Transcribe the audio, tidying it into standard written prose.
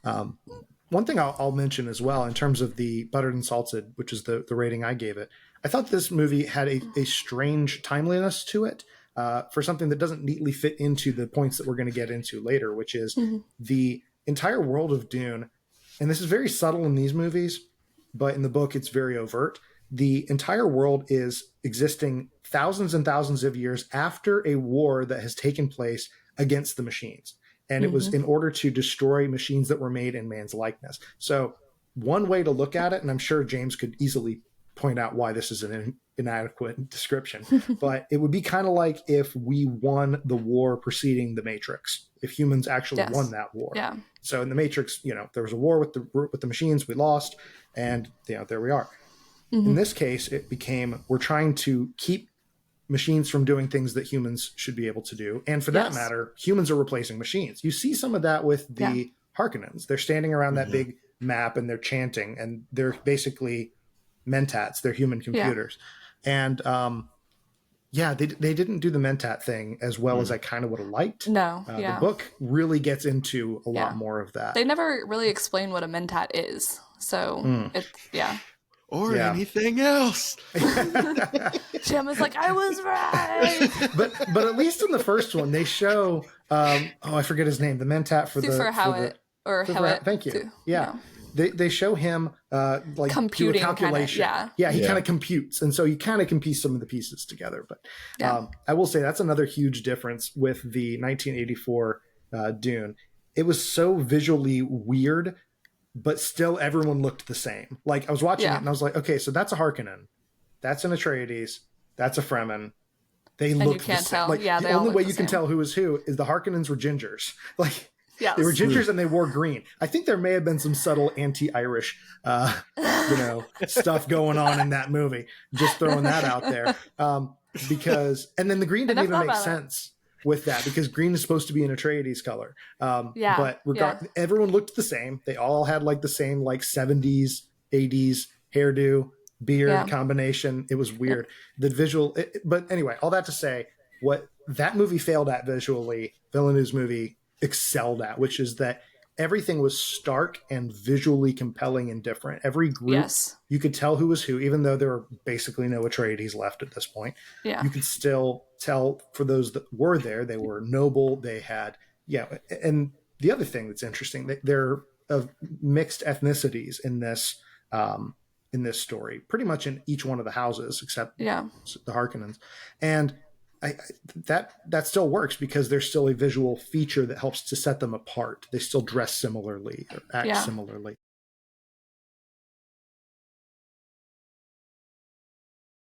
One thing I'll mention as well in terms of the buttered and salted, which is the rating I gave it. I thought this movie had a strange timeliness to it for something that doesn't neatly fit into the points that we're going to get into later, which is the entire world of Dune. And this is very subtle in these movies, but in the book, it's very overt. The entire world is existing thousands and thousands of years after a war that has taken place against the machines. And it was in order to destroy machines that were made in man's likeness. So one way to look at it, and I'm sure James could easily point out why this is an inadequate description, but it would be kind of like if we won the war preceding the Matrix, if humans actually won that war. Yeah. So in the Matrix, there was a war with the machines, we lost, and there we are. In this case, it became, we're trying to keep machines from doing things that humans should be able to do. And for that matter, humans are replacing machines. You see some of that with the Harkonnens. They're standing around that big map and they're chanting, and they're basically mentats. They're human computers. And they didn't do the mentat thing as well as I kind of would have liked. No. The book really gets into a lot more of that. They never really explain what a mentat is. So or anything else. Jim was like, I was right. but at least in the first one, they show I forget his name, the mentat for Howat. Thank you. Yeah. They show him like computing, do a calculation. He kind of computes, and so you kind of can piece some of the pieces together. But I will say that's another huge difference with the 1984 Dune. It was so visually weird, but still everyone looked the same. Like I was watching it and I was like, okay, so that's a Harkonnen, that's an Atreides, that's a Fremen. They look the same. Tell. Like the only way you can tell who is who is the Harkonnens were gingers. Like they were gingers and they wore green. I think there may have been some subtle anti-Irish, stuff going on in that movie. Just throwing that out there. And then the green didn't even make sense with that because green is supposed to be an Atreides color. But everyone looked the same. They all had like the same like 70s, 80s hairdo, beard combination. It was weird. The visual, but anyway, all that to say, what that movie failed at visually, Villeneuve's movie excelled at, which is that everything was stark and visually compelling and different. Every group, you could tell who was who, even though there were basically no Atreides left at this point. You could still tell for those that were there, they were noble. They had, and the other thing that's interesting, they're of mixed ethnicities in this story, pretty much in each one of the houses, except the Harkonnens. And that still works because there's still a visual feature that helps to set them apart. They still dress similarly or act similarly.